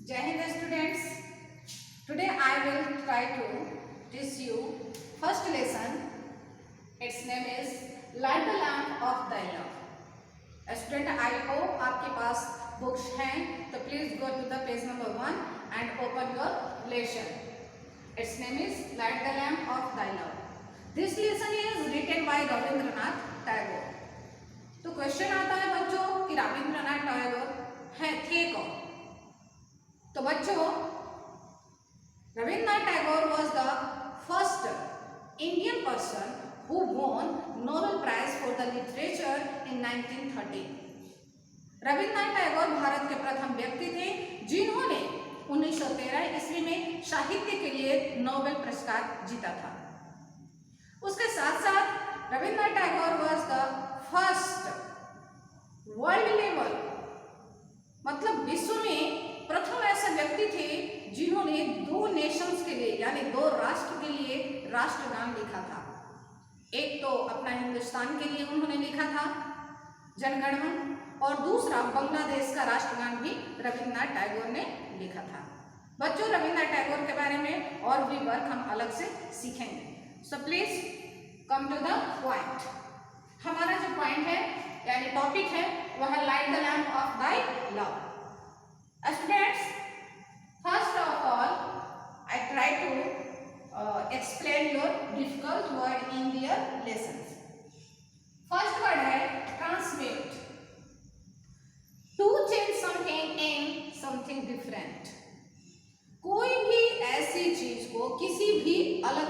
Jai Hind students. Today I will try to teach you first lesson. Its name is Light the Lamp of Thy Love. Student, I hope आपके पास books हैं, तो please go to the page number 1 and open your lesson. Its name is Light the Lamp of Thy Love. This lesson is written by Rabindranath Tagore. तो question आता है बच्चों कि रविंद्रनाथ टैगोर थे कौन? तो बच्चों, Rabindranath Tagore was the first Indian person who won Nobel Prize for the Literature in 1913. Rabindranath Tagore Bharat के प्रथम व्यक्ति थे जिन्होंने 1913 ईस्वी में साहित्य के लिए नोबेल पुरस्कार जीता था। उसके साथ साथ Rabindranath Tagore was the first world level, मतलब विश्व में प्रथम ऐसे व्यक्ति थे जिन्होंने दो नेशंस के लिए यानी दो राष्ट्र के लिए राष्ट्रगान लिखा था। एक तो अपना हिंदुस्तान के लिए उन्होंने लिखा था जनगण मन, और दूसरा बांग्लादेश का राष्ट्रगान भी रविंद्रनाथ टैगोर ने लिखा था। बच्चों, रविंद्रनाथ टैगोर के बारे में और भी वर्क हम अलग से सीखेंगे। So please come to the point. हमारा जो पॉइंट है यानी टॉपिक है वह light the lamp of thy love. Students, first of all, I try to explain your difficult word in their lessons. First word है transmute. To change something in something different. कोई भी ऐसी चीज को किसी भी अलग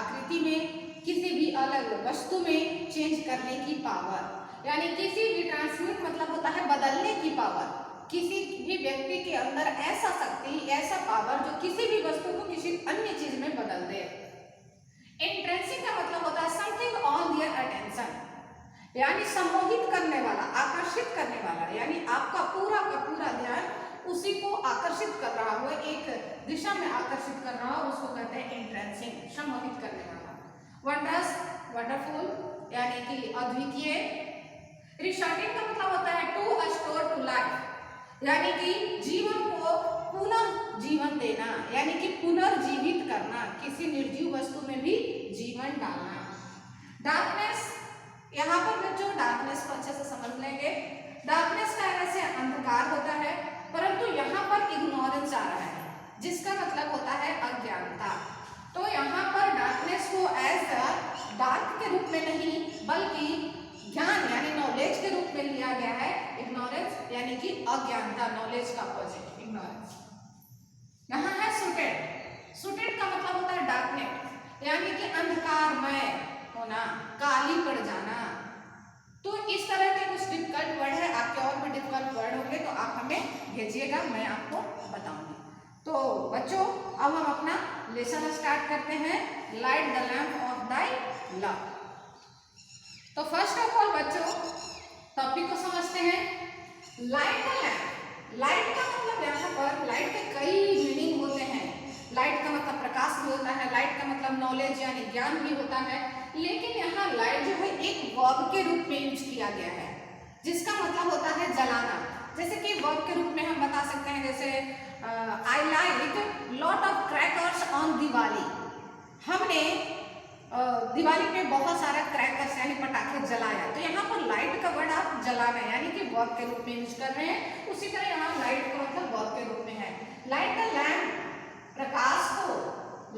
आकृति में, किसी भी अलग वस्तु में चेंज करने की पावर, यानी किसी भी ट्रांसम्यूट मतलब होता है बदलने की पावर। किसी भी व्यक्ति के अंदर ऐसा शक्ति, ऐसा पावर जो किसी भी वस्तु को किसी अन्य चीज में बदल दे। इंट्रेंसिक का मतलब होता है समथिंग ऑन देयर अटेंशन, यानी सम्मोहित करने वाला, आकर्षित करने वाला, यानी आपका पूरा का पूरा ध्यान उसी को आकर्षित कर रहा हो, एक दिशा में आकर्षिट कर रहा हो, उसको कहते हैं इंट्रेंसिक, सम्मोहित करने वाला। वंडरस, वंडरफुल, यानी कि अद्वितीय। रिस्टार्टिंग का मतलब होता है टू अस्टोर टू लाइफ, यानी कि जीवन को पुनः जीवन देना, यानी कि पुनर्जीवित करना, किसी निर्जीव वस्तु में भी जीवन डालना। डार्कनेस, यहाँ पर बच्चों डार्कनेस को अच्छे से समझ लेंगे। डार्कनेस का ऐसे अंधकार होता है, परंतु यहाँ पर इग्नोरेंस आ रहा है जिसका मतलब होता है अज्ञानता। तो यहाँ पर डार्कनेस को एज डार्क के रूप में नहीं बल्कि ज्ञान यानी नॉलेज के रूप में लिया गया है। इग्नोरेंस यानी कि अज्ञानता, नॉलेज का अपोजिट इग्नोरेंस। यहाँ है सुटेड। सुटेड का मतलब होता है डार्कनेस, यानी कि अंधकारमय होना, काली पड़ जाना। तो इस तरह के कुछ डिफिकल्ट वर्ड है, आपके और भी डिफिकल्ट वर्ड होंगे तो आप हमें भेजिएगा, मैं आपको बताऊंगी। तो बच्चों, अब हम अपना लेसन स्टार्ट करते हैं, light the lamp of thy love. तो फर्स्ट ऑफ ऑल बच्चों टॉपिक को समझते हैं। लाइट द लैम्प, लाइट का मतलब यहाँ पर लाइट के कई मीनिंग होते हैं। लाइट का मतलब प्रकाश भी होता है, लाइट का मतलब नॉलेज यानी ज्ञान भी होता है, लेकिन यहाँ लाइट जो है एक वर्ब के रूप में यूज किया गया है जिसका मतलब होता है जलाना। जैसे कि वर्ब के रूप में हम बता सकते हैं, जैसे I light lot of crackers on Diwali. हमने दिवाली पे बहुत सारा क्रैकर्स यानी पटाखे जलाया। तो यहाँ पर लाइट का वर्ड आप जलाना यानी कि वर्ब के रूप में यूज कर रहे हैं। उसी तरह यहाँ लाइट का मतलब वर्ब के रूप में है। लाइट द लैम्प, प्रकाश को,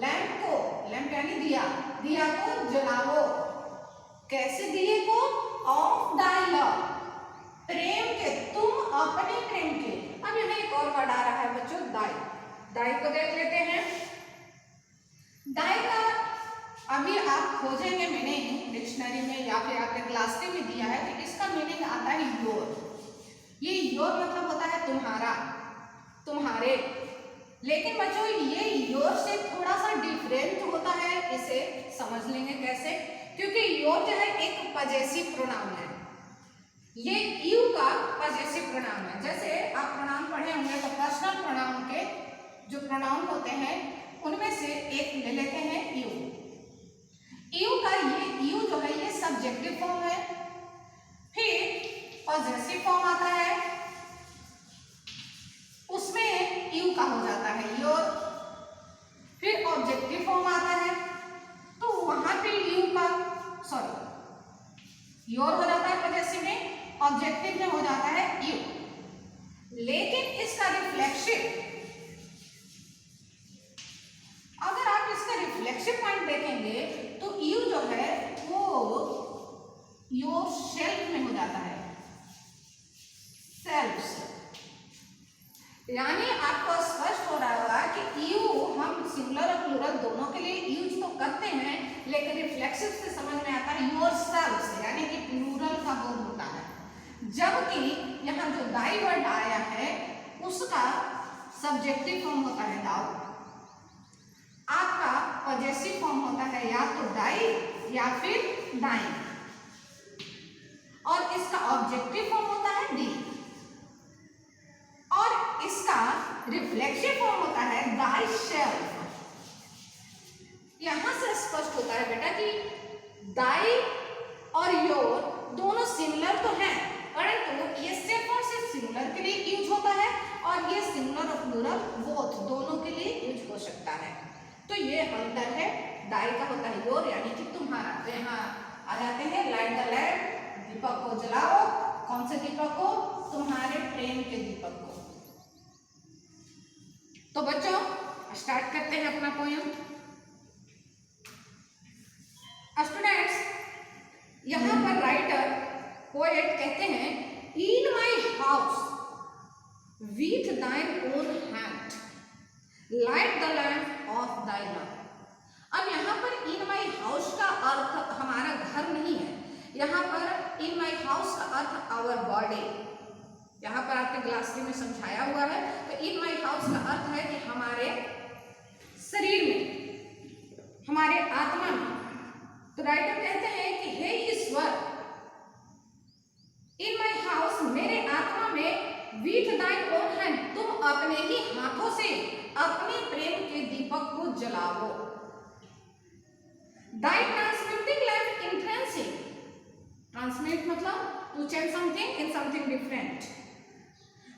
लैम्प को, लैम्प यानी दिया, दिया को जलाओ। कैसे दिए को? ऑफ दाई लव, प्रेम के, तुम अपने प्रेम के। अब यहाँ एक और वर्ड आ रहा है बच्चों, दाई। दाई को देख लेते हैं। दाई का अभी आप खोजेंगे मीनिंग डिक्शनरी में या फिर आपके क्लास में दिया है, तो इसका मीनिंग आता है योर। ये योर मतलब होता है तुम्हारा, तुम्हारे। लेकिन बच्चों ये योर से थोड़ा सा डिफरेंट होता है, इसे समझ लेंगे कैसे, क्योंकि योर जो है एक पजेसिव प्रोनाउन है, ये यू का पजेसिव प्रोनाउन है। जैसे आप प्रोनाउन पढ़े होंगे तो पर्सनल प्रोनाउन के जो प्रोनाउन होते हैं उनमें से एक ले लेते हैं यू। यू का ये यू जो है ये सब्जेक्टिव फॉर्म है, फिर पॉजेसिव फॉर्म आता है, उसमें ऑब्जेक्टिव में हो जाता है यू, लेकिन इसका रिफ्लेक्सिव, अगर आप इसका रिफ्लेक्सिव पॉइंट देखेंगे तो यू जो है वो योर सेल्फ में हो जाता है, सेल्फ से। यानी आपको स्पष्ट हो रहा होगा कि यू हम सिंगुलर और प्लूरल दोनों के लिए यूज तो करते हैं, लेकिन रिफ्लेक्सिव से समझ में आता है योर सेल्फ से, यानी कि प्लूरल का बोध होता है। जबकि यहाँ जो दाई वर्ड आया है उसका सब्जेक्टिव फॉर्म होता है दाउ, आपका पॉजेसिव फॉर्म होता है या तो डाई या फिर डाइन, और इसका ऑब्जेक्टिव फॉर्म होता है डी, और इसका रिफ्लेक्सिव फॉर्म होता है दाई सेल्फ। यहां से स्पष्ट होता है बेटा कि दाई और योर दोनों सिमिलर तो हैं, परंतु ये सिर्फ और सिर्फ सिंगुलर के लिए यूज होता है और ये सिंगुलर और प्लूरल बोथ दोनों के लिए यूज हो सकता है। तो ये अंतर है, दाई का होता है योर यानी कि तुम्हारा। तो यहाँ आ जाते हैं लाइट द लैम्प, दीपक को जलाओ। कौन से दीपक को? तुम्हारे प्रेम के दीपक को। तो बच्चों स्टार्ट करते हैं अपना पोयम। स्टूडेंट्स, यहाँ पर राइटर पोएट कहते हैं इन माई हाउस विथ दाइन own hand light the lamp of thy love. अब यहाँ पर इन माई हाउस का अर्थ हमारा घर नहीं है, यहाँ पर इन माई हाउस का अर्थ आवर बॉडी, यहाँ पर आपके ग्लासरी में समझाया हुआ है। तो इन माई हाउस का अर्थ है कि हमारे शरीर में, हमारे आत्मा में। तो राइटर कहते हैं कि हे ईश्वर, इन माई हाउस मेरे आत्मा में विथ दाइन ओन हैंड, तुम अपने ही हाथों से अपने प्रेम के दीपक को जलाओ। Thy transmitting lamp entrancing, transmit मतलब to change something in something different.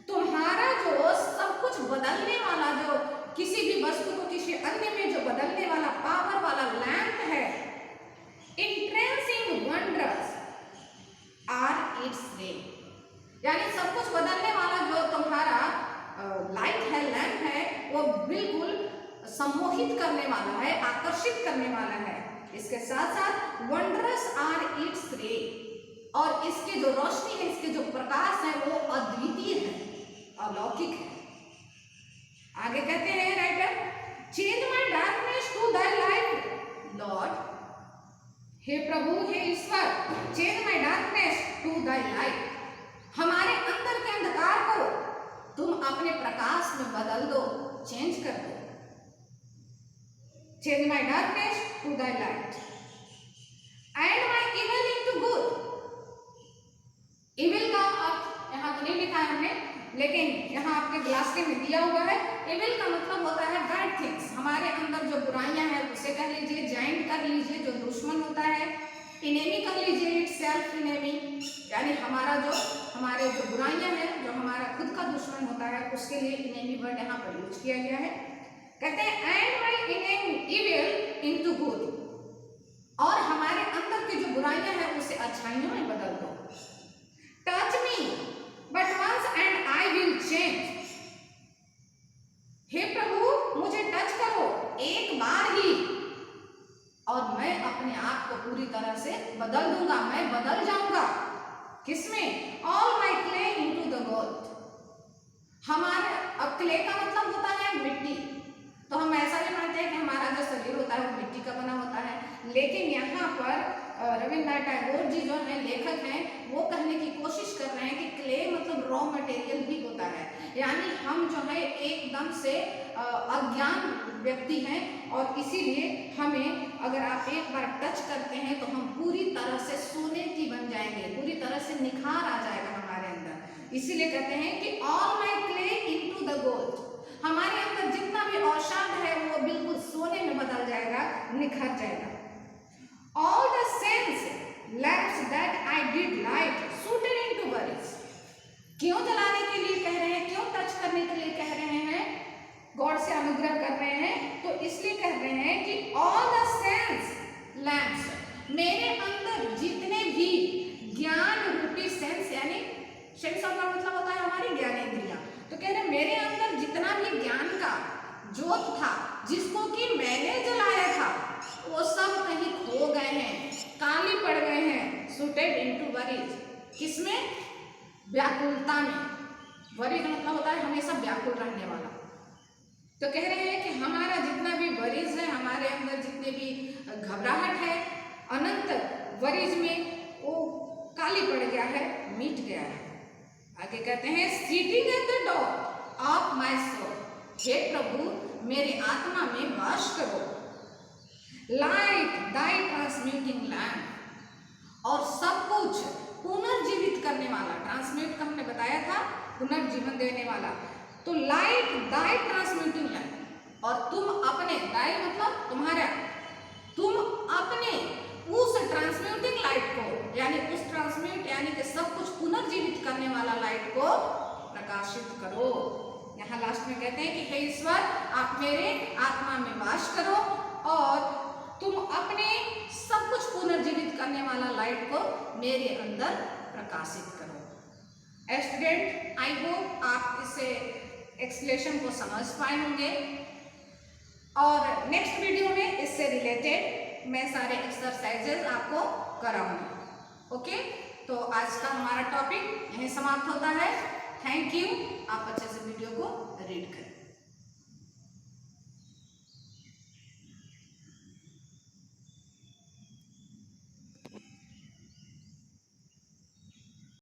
तुम्हारा जो सब कुछ बदलने वाला, जो किसी भी वस्तु को किसी अन्य में जो बदलने वाला पावर वाला लैंप है, इंट्रेंसिंग वंडर्स आर इट्स रे, यानी सब कुछ बदलने वाला जो तुम्हारा लाइट है, लैंप है, वो बिल्कुल सम्मोहित करने वाला है, आकर्षित करने वाला है। इसके साथ साथ वंडरस आर इट्स रे, और इसके जो रोशनी है, इसके जो प्रकाश है वो अद्वितीय है, अलौकिक है। आगे कहते हैं writer, change my darkness to thy light lord, हे प्रभु, हे ईश्वर, change my darkness to thy light, हमारे अंदर के अंधकार को तुम अपने प्रकाश में बदल दो, चेंज कर दो। Change my darkness to thy light and my evil into good. Evil का अर्थ यहाँ तो नहीं लिखा है हमने, लेकिन यहाँ आपके ग्लास में दिया हुआ है। इविल का मतलब होता है बैड थिंग्स, हमारे अंदर जो बुराइयां हैं उसे कह लीजिए, जॉइंट कर लीजिए, जो दुश्मन होता है, इनेमी कर लीजिए, इट सेल्फ इनेमी, यानी हमारे जो बुराइयां हैं, जो हमारा खुद का दुश्मन होता है, उसके लिए इनेमी वर्ड यहाँ पर यूज किया गया है। कहते हैं and my evil into good, और हमारे अंदर की जो बुराइयां हैं उसे अच्छाइयों में बदल दो। Touch me but once and I will change, हे प्रभु मुझे टच करो एक बार ही और मैं अपने आप को पूरी तरह से बदल दूंगा, मैं बदल जाऊंगा। किसमें? All my clay into the gold. हमारे, अब क्ले का मतलब होता है मिट्टी, तो हम ऐसा नहीं मानते हैं कि हमारा जो शरीर होता है वो मिट्टी का बना होता है, लेकिन यहाँ पर रविन्द्रनाथ टैगोर जी जो हैं, लेखक हैं, वो कहने की कोशिश कर रहे हैं कि क्ले मतलब रॉ मटेरियल भी होता है, यानी हम जो है एकदम से अज्ञान व्यक्ति हैं, और इसीलिए हमें अगर आप एक बार टच करते हैं तो हम पूरी तरह से सोने की बन जाएंगे, पूरी तरह से निखार आ जाएगा हमारे अंदर। इसीलिए कहते हैं कि all my clay into the gold, हमारे अंदर जितना भी औषध है वो बिल्कुल सोने में बदल जाएगा, निखर जाएगा। All the sense lamps that I did light suited into buries, क्यों जलाने के लिए कह रहे हैं, क्यों टच करने के लिए कह रहे हैं, गॉड से अनुग्रह कर रहे हैं, तो इसलिए कह रहे हैं कि ऑल द सेंस लैम्प्स, मेरे अंदर जितने भी ज्ञान रूपी सेंस यानी व्याकुलता में। वरी का मतलब होता है हमेशा व्याकुल रहने वाला। तो कह रहे हैं कि हमारा जितना भी वरीज है, हमारे अंदर जितने भी घबराहट है, अनंत वरीज में वो काली पड़ गया है, मिट गया है। आगे कहते हैं sitting at the door of my soul, हे प्रभु मेरे आत्मा में वास करो। लाइट दाई ट्रांसम्यूटिंग लैम्प, और सब कुछ पुनर्जीवित करने वाला, ट्रांसम्यूट का हमने बताया था पुनर्जीवन देने वाला। तो लाइट दाई ट्रांसम्यूटिंग लैम्प, और तुम अपने, दाई मतलब तुम्हारा, तुम अपने उस ट्रांसम्यूटिंग लाइट को, यानी उस ट्रांसम्यूट यानी कि सब कुछ पुनर्जीवित करने वाला लाइट को प्रकाशित करो। यहाँ लास्ट में कहते हैं कि हे ईश्वर आप मेरे आत्मा में वास करो और तुम अपने सब कुछ पुनर्जीवित करने वाला लाइट को मेरे अंदर प्रकाशित करो। स्टूडेंट आई होप आप इसे एक्सप्लेनेशन को समझ पाए होंगे, और नेक्स्ट वीडियो में इससे रिलेटेड मैं सारे एक्सरसाइजेज आपको कराऊंगी। ओके, तो आज का हमारा टॉपिक यहीं समाप्त होता है। Thank you. आप अच्छे से वीडियो को रीड करें।